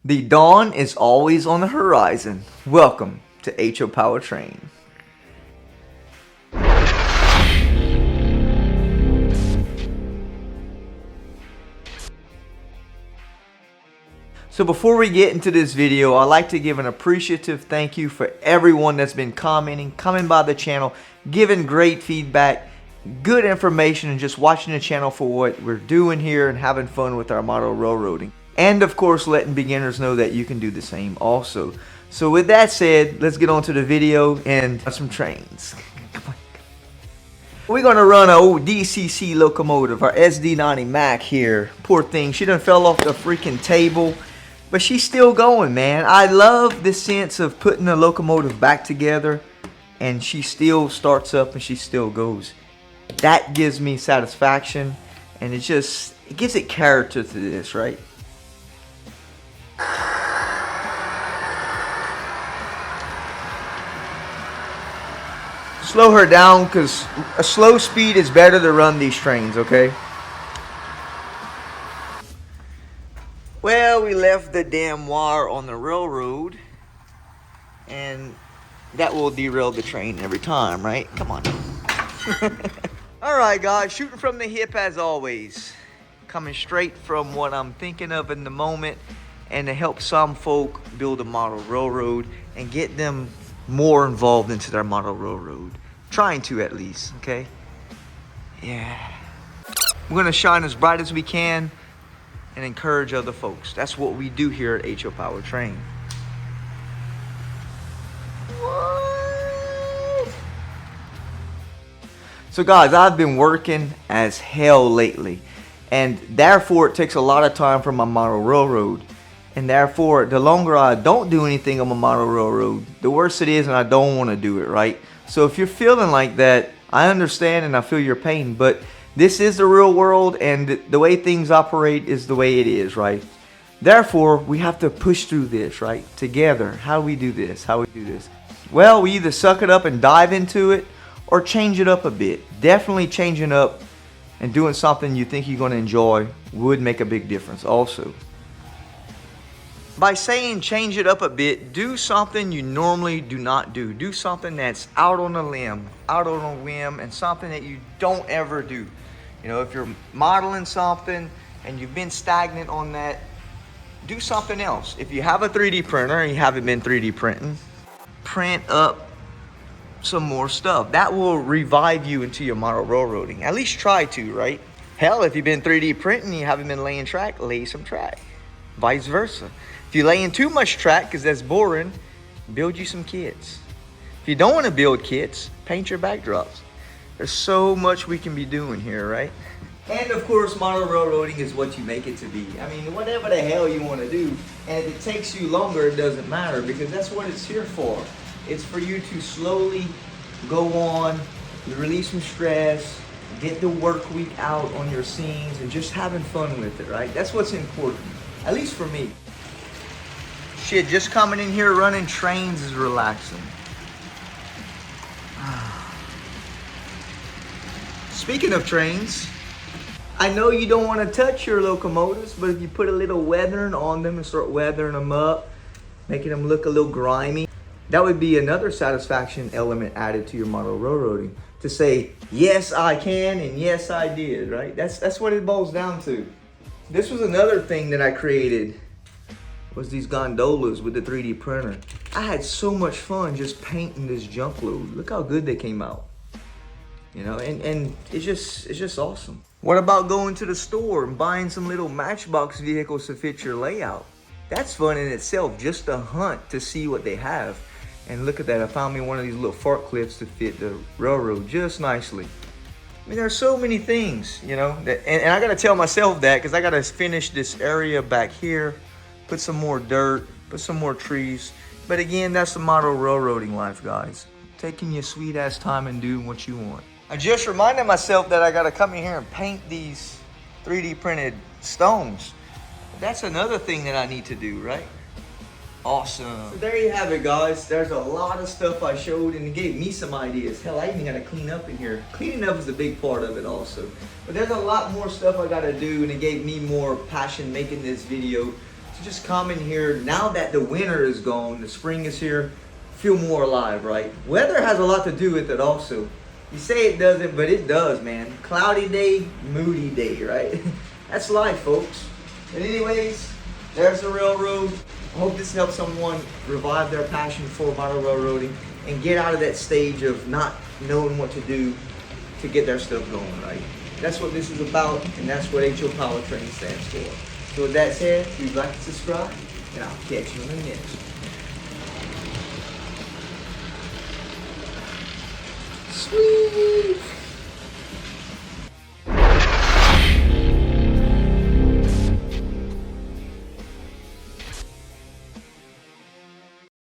The dawn is always on the horizon. Welcome to H.O. Powertrain. So before we get into this video, I'd like to give an appreciative thank you for everyone that's been commenting, coming by the channel, giving great feedback, good information, and just watching the channel for what we're doing here and having fun with our model railroading. And of course, letting beginners know that you can do the same also. So with that said, let's get on to the video and some trains. Come on. We're gonna run an old DCC locomotive, our SD90 Mac here. Poor thing, she done fell off the freaking table. But she's still going, man. I love the sense of putting the locomotive back together and she still starts up and she still goes. That gives me satisfaction, and it gives it character to this, right? Slow her down, because a slow speed is better to run these trains, okay? Well, we left the damn wire on the railroad, and that will derail the train every time, right? Come on. Alright guys, shooting from the hip as always. Coming straight from what I'm thinking of in the moment, and to help some folk build a model railroad and get them more involved into their model railroad. Trying to, at least, okay? Yeah. We're gonna shine as bright as we can and encourage other folks. That's what we do here at H.O. Powertrain. So guys, I've been working as hell lately, and therefore it takes a lot of time for my model railroad. And therefore, the longer I don't do anything on my model railroad, the worse it is, and I don't want to do it, right? So if you're feeling like that, I understand and I feel your pain, but this is the real world, and the way things operate is the way it is, right? Therefore, we have to push through this, right? Together. How do we do this? How do we do this? Well, we either suck it up and dive into it, or change it up a bit. Definitely changing up and doing something you think you're going to enjoy would make a big difference also. By saying change it up a bit, do something you normally do not do. Do something that's out on a limb, out on a whim, and something that you don't ever do. You know, if you're modeling something and you've been stagnant on that, do something else. If you have a 3D printer and you haven't been 3D printing, print up some more stuff. That will revive you into your model railroading. At least try to, right? Hell, if you've been 3D printing and you haven't been laying track, lay some track. Vice versa. If you're laying too much track because that's boring, build you some kits. If you don't want to build kits, paint your backdrops. There's so much we can be doing here, right? And of course, model railroading is what you make it to be. I mean, whatever the hell you want to do, and if it takes you longer, it doesn't matter, because that's what it's here for. It's for you to slowly go on, release some stress, get the work week out on your scenes, and just having fun with it, right? That's what's important, at least for me. Shit, just coming in here running trains is relaxing. Speaking of trains, I know you don't want to touch your locomotives, but if you put a little weathering on them and start weathering them up, making them look a little grimy, that would be another satisfaction element added to your model railroading. To say, yes, I can, and yes, I did, right? That's what it boils down to. This was another thing that I created, was these gondolas with the 3D printer. I had so much fun just painting this junk load. Look how good they came out. You know, and it's just awesome. What about going to the store and buying some little Matchbox vehicles to fit your layout? That's fun in itself, just to hunt to see what they have. And look at that, I found me one of these little fart clips to fit the railroad just nicely. I mean, there's so many things, you know, that, and I gotta tell myself that, because I gotta finish this area back here, put some more dirt, put some more trees. But again, that's the model railroading life, guys. Taking your sweet ass time and doing what you want. I just reminded myself that I gotta come in here and paint these 3D printed stones. That's another thing that I need to do, right? Awesome. So there you have it, guys. There's a lot of stuff I showed, and it gave me some ideas. Hell, I even got to clean up in here. Cleaning up is a big part of it also. But there's a lot more stuff I got to do, and it gave me more passion making this video. to just come in here now that the winter is gone, the spring is here, feel more alive, right? Weather has a lot to do with it also. You say it doesn't, but it does, man. Cloudy day, moody day, right? That's life, folks. And anyways, there's the railroad. I hope this helps someone revive their passion for model railroading and get out of that stage of not knowing what to do to get their stuff going, right? That's what this is about, and that's what HO Powertrain stands for. So with that said, please like and subscribe, and I'll catch you on the next one. Sweet!